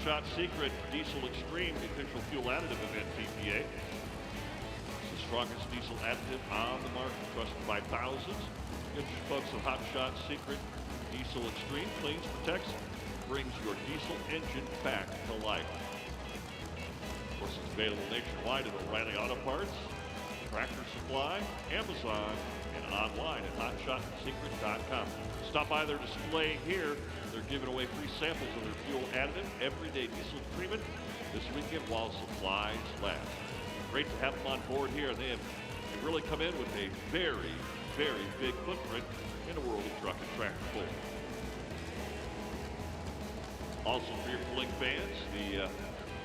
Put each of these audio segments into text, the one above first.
Shot Secret Diesel Extreme, the official fuel additive of NTPA. It's the strongest diesel additive on the market, trusted by thousands. Good folks of Hot Shot Secret Diesel Extreme cleans, protects, brings your diesel engine back to life. Of course, it's available nationwide at O'Reilly Auto Parts, Tractor Supply, Amazon, and online at hotshotsecret.com. Stop by their display here. They're giving away free samples of their fuel additive, everyday diesel treatment, this weekend while supplies last. Great to have them on board here. They really come in with a very, very big footprint in the world of truck and tractor pulling. Also for your pulling fans, the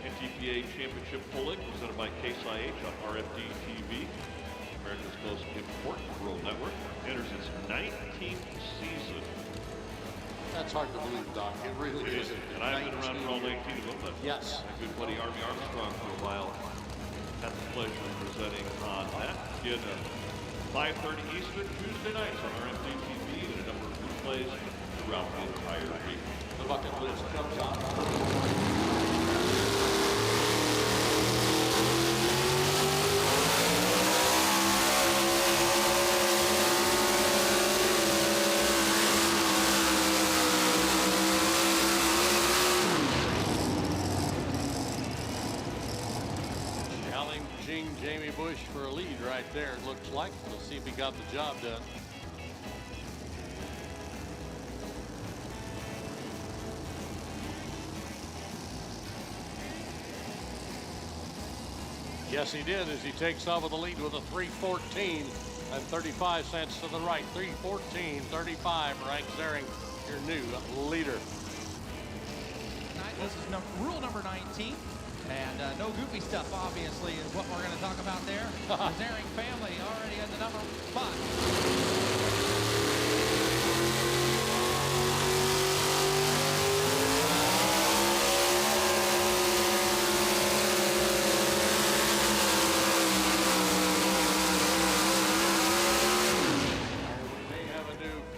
NTPA Championship Pulling presented by Case IH on RFD TV, America's most important rural network, enters its 19th season. That's hard to believe, Doc. It really is. And I've been around for all 18 of them, but yes, my good buddy Army Armstrong for a while had the pleasure of presenting on that. Again, 5:30 Eastern, Tuesday nights on RFD TV, and a number of replays throughout the entire week. the bucket list comes on. Challenging Jamie Bush for a lead right there, it looks like. We'll see if he got the job done. Yes, he did, as he takes off with the lead with a 3:14 and 35 cents to the right. 3:14.35 ranks Zering, your new leader. This is rule number 19, and no goofy stuff, obviously, is what we're going to talk about there. The Zering family already at the number 5.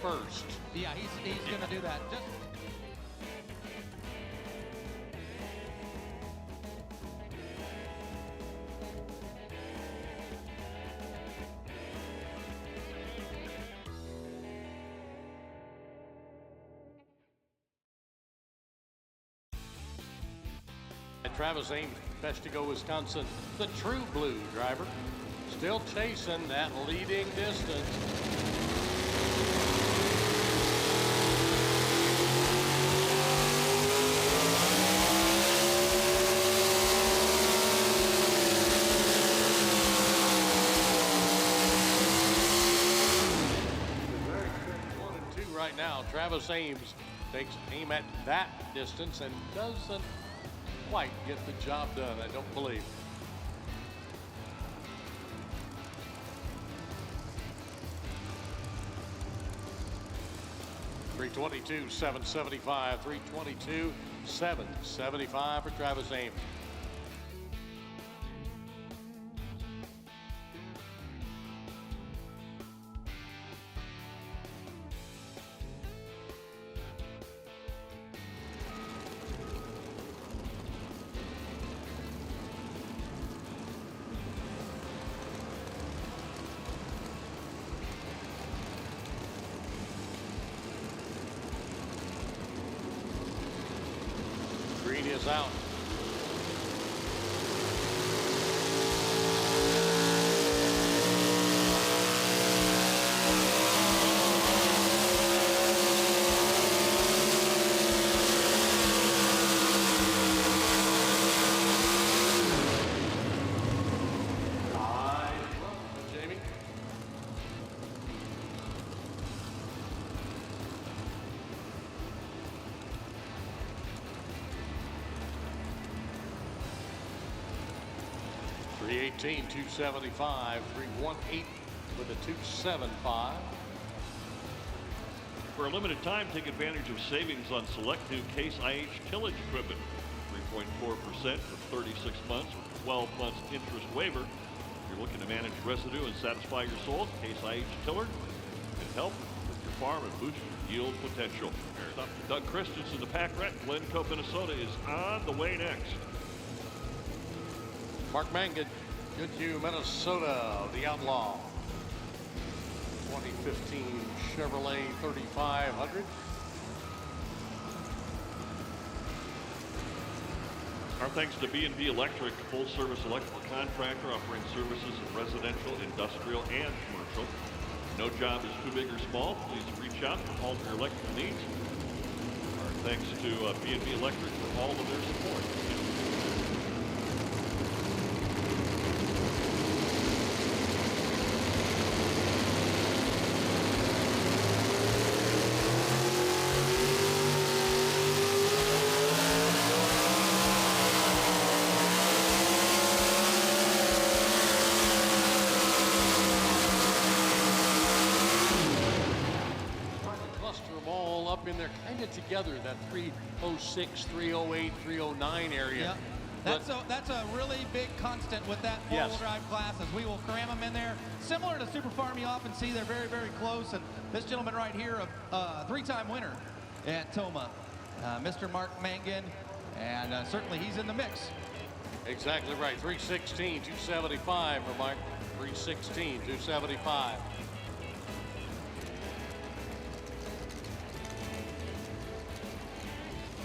First. Yeah, he's going to do that. Just Travis Ames, Peshtigo, Wisconsin, the true blue driver, still chasing that leading distance. Right now, Travis Ames takes aim at that distance and doesn't quite get the job done, I don't believe. $322.775, $322.775 for Travis Ames. Green is out. Jamie. 318, 275, 318 with a 275. For a limited time, take advantage of savings on select new Case IH tillage equipment. 3.4% for 36 months with 12 months interest waiver. If you're looking to manage residue and satisfy your soul, Case IH Tiller can help with your farm and boost your yield potential. Doug Christensen, the Pack Rat, Glencoe, Minnesota, is on the way next. Mark Mangan, Goodhue, Minnesota, the Outlaw. 2015 Chevrolet 3500. Our thanks to B&B Electric, full-service electrical contractor offering services in residential, industrial, and commercial. No job is too big or small. Please reach out for all of your electrical needs. Our thanks to B&B Electric for all of their support. In there kind of together, that 306, 308, 309 area. Yeah. That's a really big constant with that four-wheel drive class, as we will cram them in there. Similar to Super Farm, you often see they're very, very close. And this gentleman right here, a three-time winner at Toma, Mr. Mark Mangan, and certainly he's in the mix. Exactly right. 316, 275 for Mike. 316, 275.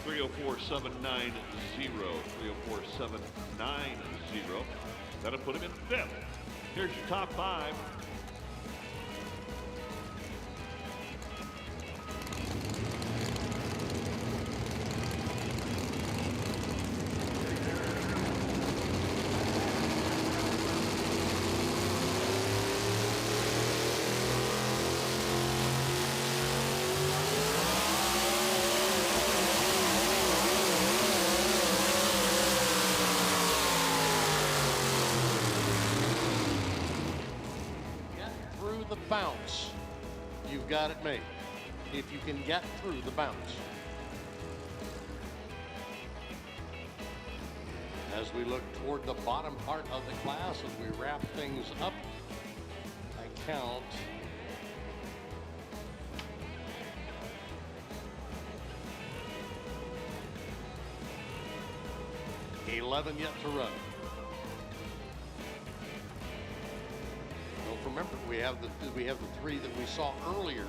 304-790, 304-790. That'll put him in fifth. Here's your top five. Bounce, you've got it made. If you can get through the bounce. As we look toward the bottom part of the class, as we wrap things up, I count 11 yet to run. Remember, we have the three that we saw earlier.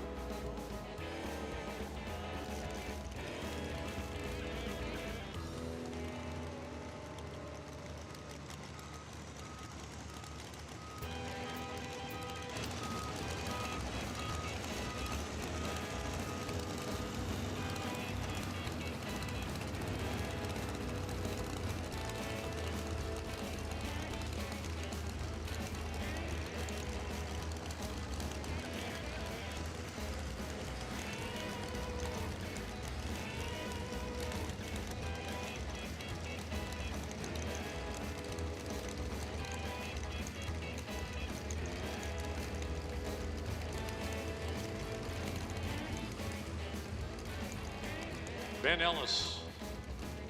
Ben Ellis,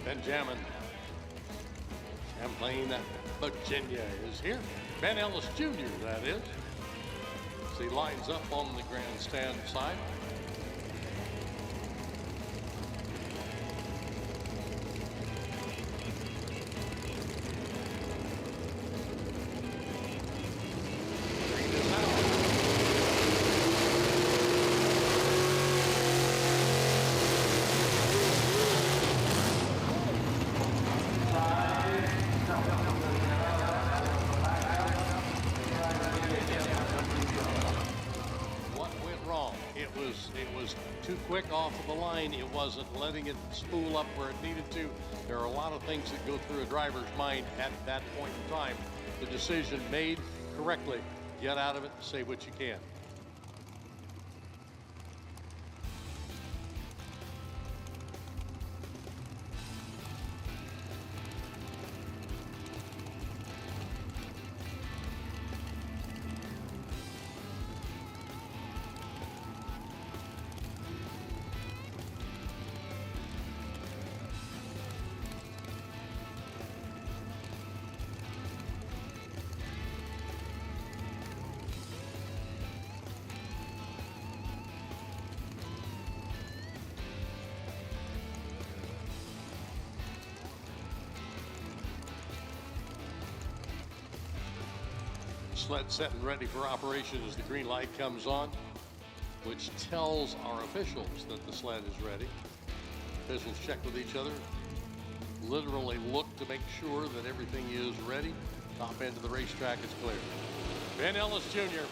Benjamin, Champlain, Virginia is here. Ben Ellis Jr., that is. As he lines up on the grandstand side. Too quick off of the line. It wasn't letting it spool up where it needed to. There are a lot of things that go through a driver's mind at that point in time. The decision made correctly. Get out of it, say what you can. Sled set and ready for operation as the green light comes on, which tells our officials that the sled is ready. Officials check with each other, literally look to make sure that everything is ready. Top end of the racetrack is clear. Ben Ellis Jr.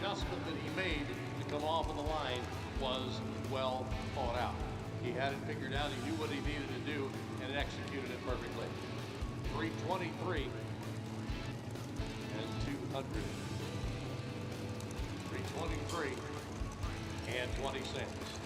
Adjustment that he made to come off of the line was well thought out. He had it figured out, he knew what he needed to do, and executed it perfectly. 323 and 200. 323 and 20 cents.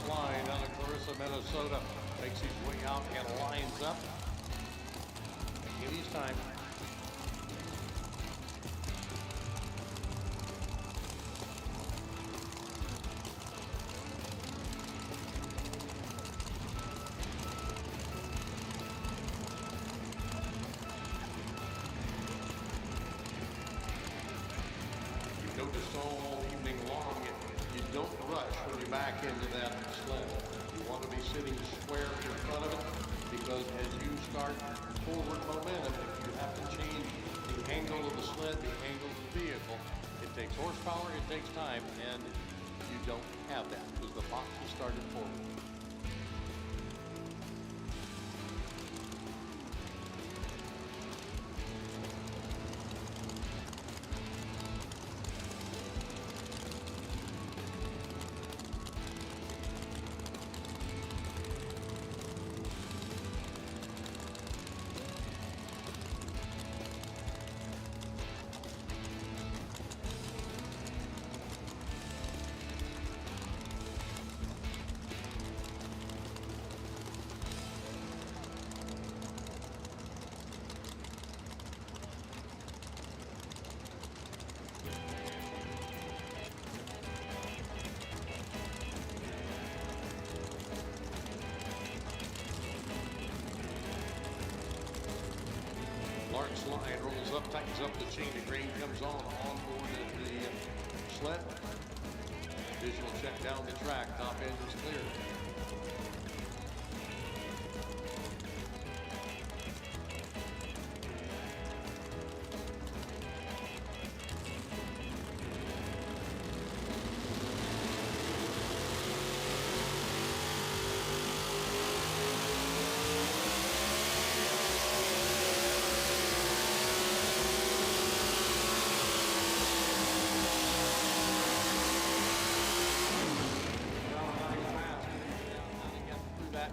Line out of Clarissa, Minnesota, makes his way out and lines up. Taking his time. You've noticed all evening long, you don't rush when you back into that sled. You want to be sitting square in front of it, because as you start forward momentum, if you have to change the angle of the sled, the angle of the vehicle, it takes horsepower, it takes time, and you don't have that because the box is started forward. Lawrence Line rolls up, tightens up the chain. The grain comes on board the sled. Visual check down the track. Top end is clear.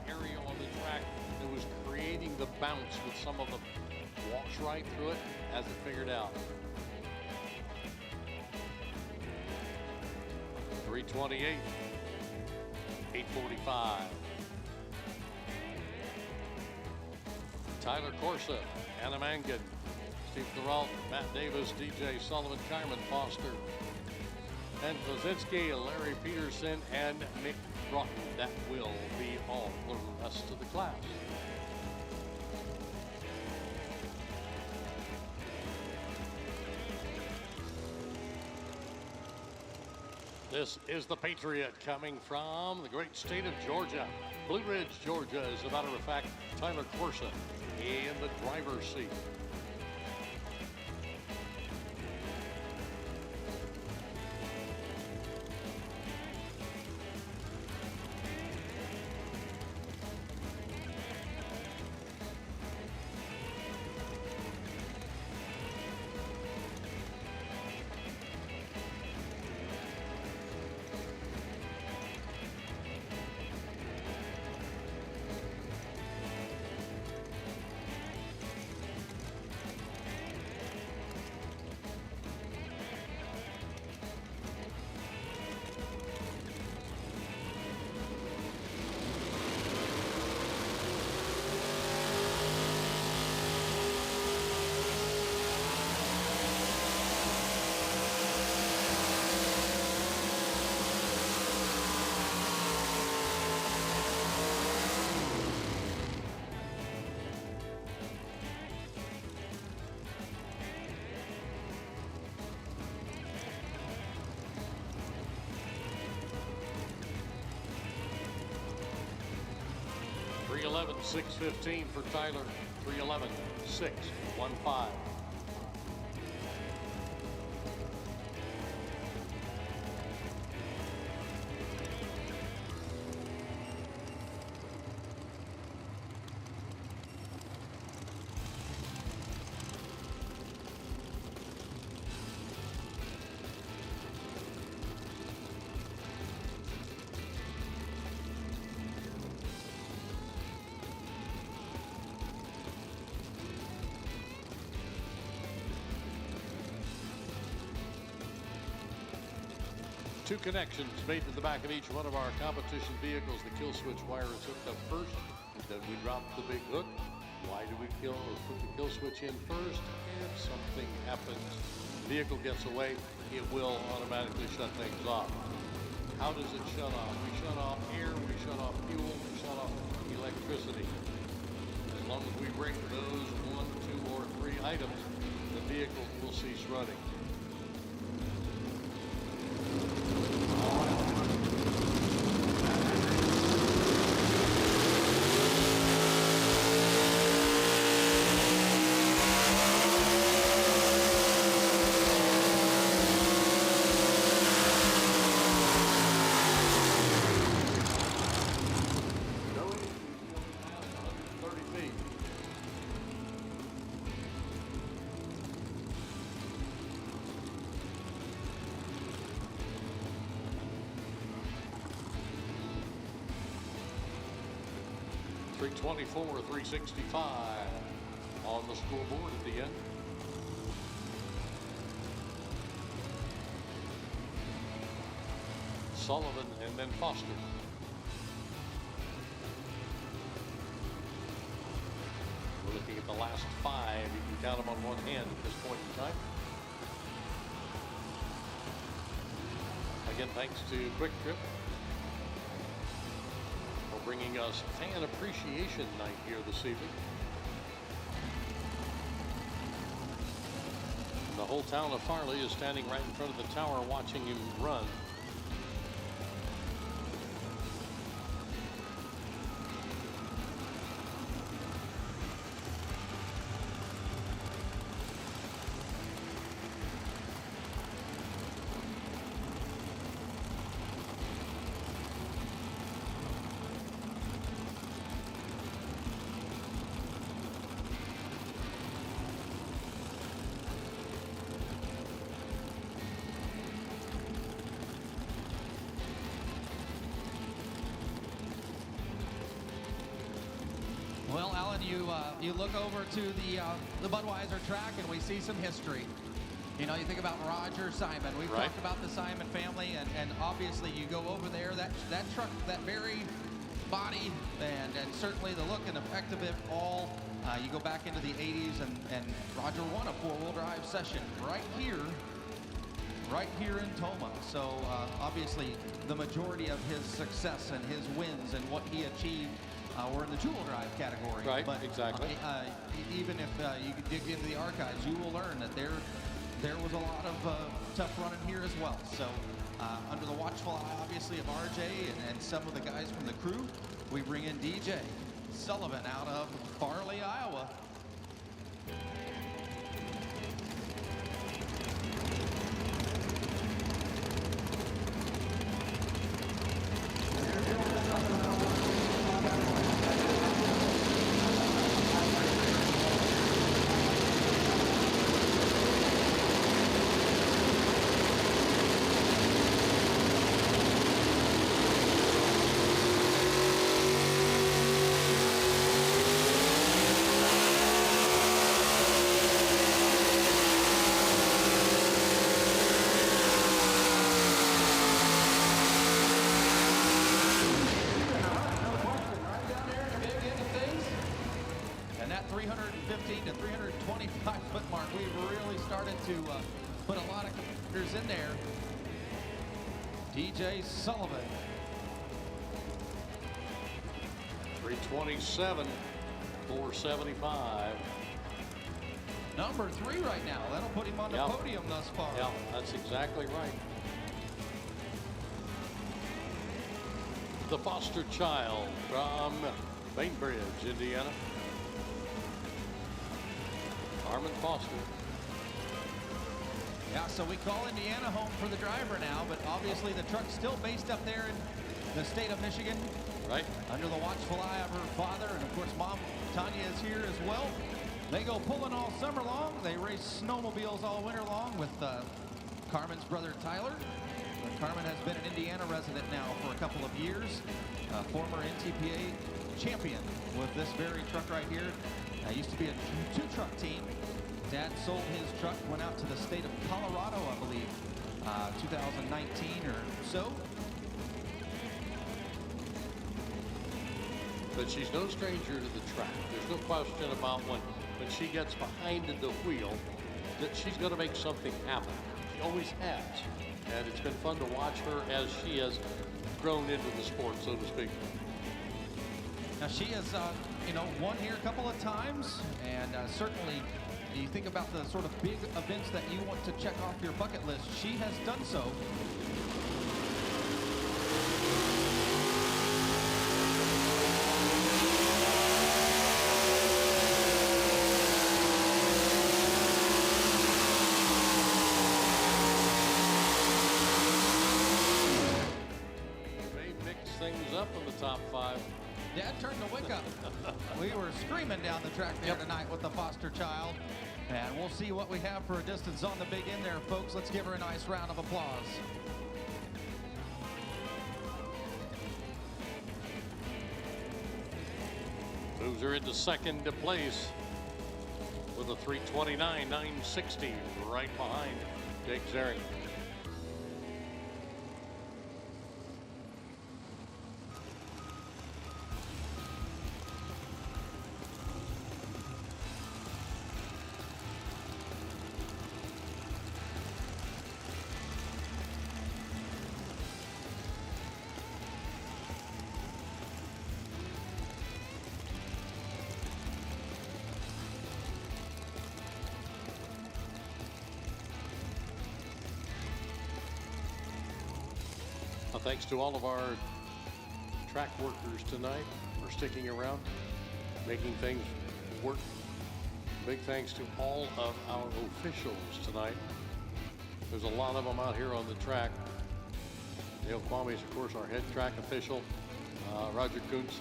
Area on the track that was creating the bounce with some of them. Walks right through it, has it figured out. 328, 845. Tyler Corsa, Anna Mangan, Steve Thuralt, Matt Davis, DJ Sullivan, Carmen Foster, and Kozinski, Larry Peterson, and Mick Broughton. That will be all for the rest of the class. This is the Patriot coming from the great state of Georgia. Blue Ridge, Georgia. As a matter of fact, Tyler Corsa in the driver's seat. 311-615 for Tyler. 311-615. Two connections made to the back of each one of our competition vehicles. The kill switch wire is hooked up first, and then we drop the big hook. Why do we put the kill switch in first? If something happens, the vehicle gets away, it will automatically shut things off. How does it shut off? We shut off air, we shut off fuel, we shut off electricity. As long as we break those 1, 2, or 3 items, the vehicle will cease running. .324, 365 on the scoreboard at the end. Sullivan and then Foster. We're looking at the last 5. You can count them on one hand at this point in time. Again, thanks to Quick Trip for bringing us Fan Appreciation Night here this evening. And the whole town of Farley is standing right in front of the tower watching him run. Well, Alan, you look over to the Budweiser track and we see some history. You know, you think about Roger Simon. We've talked about the Simon family, and obviously you go over there, that truck, that very body, and certainly the look and effect of it all. You go back into the 80s, and Roger won a 4-wheel drive session right here in Tomah. So obviously the majority of his success and his wins and what he achieved were in the 2-wheel drive category. Right, but, exactly. Even if you could dig into the archives, you will learn that there was a lot of tough running here as well. So under the watchful eye, obviously, of RJ and some of the guys from the crew, we bring in DJ Sullivan out of Farley, Iowa. DJ Sullivan. 327, 475. Number 3 right now. That'll put him on the podium thus far. Yeah, that's exactly right. The foster child from Bainbridge, Indiana. Carmen Foster. Yeah, so we call Indiana home for the driver now, but obviously the truck's still based up there in the state of Michigan. Right. Under the watchful eye of her father, and of course Mom Tanya is here as well. They go pulling all summer long. They race snowmobiles all winter long with Carmen's brother Tyler. Carmen has been an Indiana resident now for a couple of years. Former NTPA champion with this very truck right here. Used to be a two-truck team. Dad sold his truck, went out to the state of Colorado, I believe, 2019 or so. But she's no stranger to the track. There's no question about when she gets behind the wheel that she's going to make something happen. She always has. And it's been fun to watch her as she has grown into the sport, so to speak. Now she has, won here a couple of times, and certainly you think about the sort of big events that you want to check off your bucket list. She has done so. Things up in the top 5. Dad turned the wick up. We were screaming down the track there tonight with the foster child. And we'll see what we have for a distance on the big end there, folks. Let's give her a nice round of applause. Moves her into second place with a 3:29.960 right behind Jake Zering. Thanks to all of our track workers tonight for sticking around, making things work. Big thanks to all of our officials tonight. There's a lot of them out here on the track. Dale Kwame is, of course, our head track official. Roger Kuntz,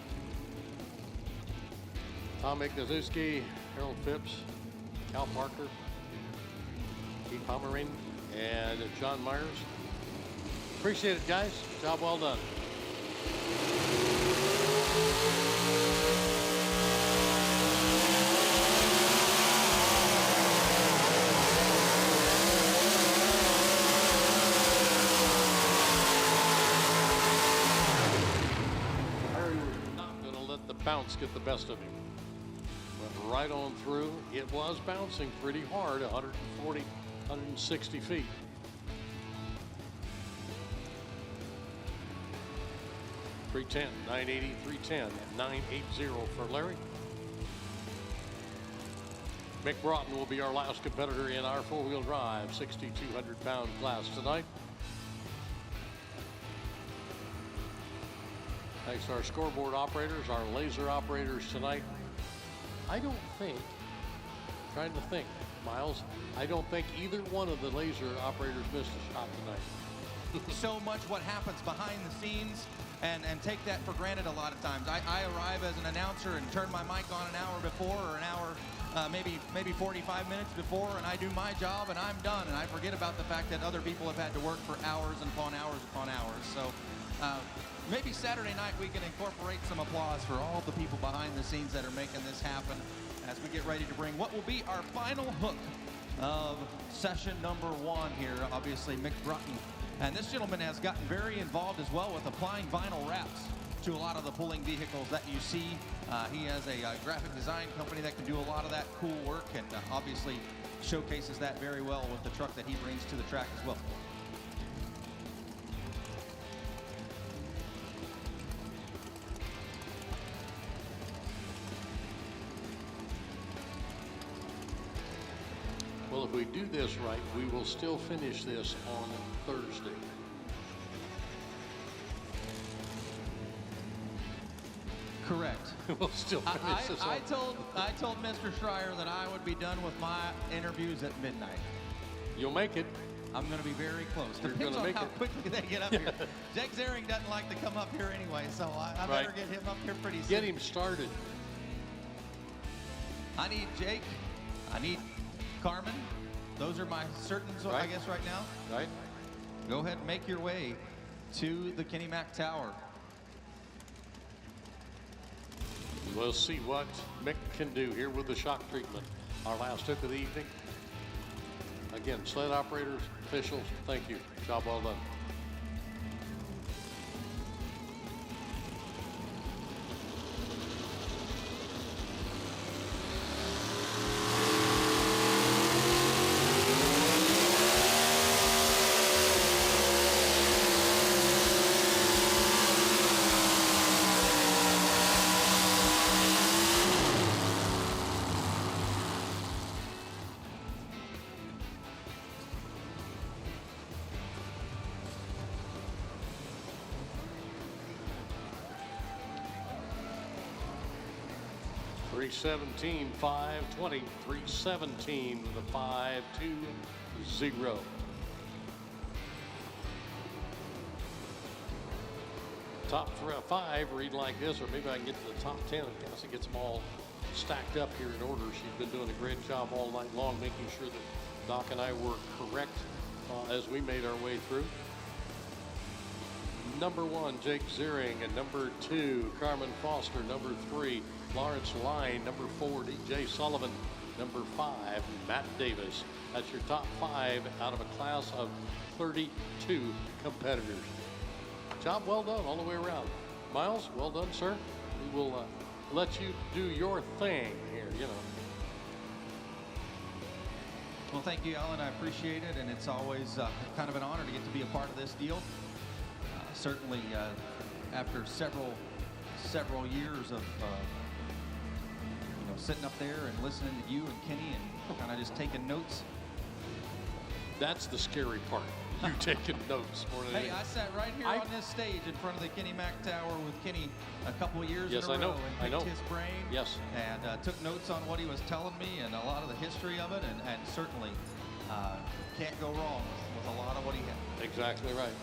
Tom Ignazuski, Harold Phipps, Cal Parker, Keith Pomeranz, and John Myers. Appreciate it, guys. Job well done. Not going to let the bounce get the best of him. Went right on through. It was bouncing pretty hard, 140, 160 feet. 310, 980, 310, 980 for Larry. Mick Broughton will be our last competitor in our four-wheel drive 6,200-pound class tonight. Thanks to our scoreboard operators, our laser operators tonight. I don't think, trying to think, Miles, I don't think either one of the laser operators missed a shot tonight. So much what happens behind the scenes. And take that for granted a lot of times. I arrive as an announcer and turn my mic on an hour before, or an hour, maybe 45 minutes before, and I do my job and I'm done. And I forget about the fact that other people have had to work for hours and upon hours upon hours. So maybe Saturday night we can incorporate some applause for all the people behind the scenes that are making this happen as we get ready to bring what will be our final hook of session number 1 here. Obviously, Mick Broughton. And this gentleman has gotten very involved as well with applying vinyl wraps to a lot of the pulling vehicles that you see. He has a graphic design company that can do a lot of that cool work, and obviously showcases that very well with the truck that he brings to the track as well. Well, if we do this right, we will still finish this on Thursday. Correct. We'll still finish this one. I told Mr. Schreier that I would be done with my interviews at midnight. You'll make it. I'm going to be very close. You're Depends gonna on make how it. quickly they get up here. Jake Zering doesn't like to come up here anyway, so I better Right. get him up here pretty soon. Get him started. I need Jake. I need Carmen. Those are my certains, I Right. guess, right now. Right? Go ahead and make your way to the Kenny Mack Tower. We'll see what Mick can do here with the shock treatment. Our last tip of the evening. Again, sled operators, officials, thank you. Job well done. .317, 520, 317 with a 520. Top 5 read like this, or maybe I can get to the top 10 if Cassie gets them all stacked up here in order. She's been doing a great job all night long, making sure that Doc and I were correct as we made our way through. Number 1, Jake Zering, and number 2, Carmen Foster. Number 3, Lawrence Line. Number 4, DJ Sullivan. Number 5, Matt Davis. That's your top 5 out of a class of 32 competitors. Job well done all the way around. Miles, well done, sir. We will let you do your thing here, you know. Well, thank you, Alan. I appreciate it, and it's always kind of an honor to get to be a part of this deal. Certainly, after several years of sitting up there and listening to you and Kenny and kind of just taking notes. That's the scary part. You taking notes more than Hey, anything. I sat right here on this stage in front of the Kenny Mack Tower with Kenny a couple of years Yes, in a I know. row and I picked know. his brain. Yes. And took notes on what he was telling me and a lot of the history of it, and certainly can't go wrong with a lot of what he had. Exactly right.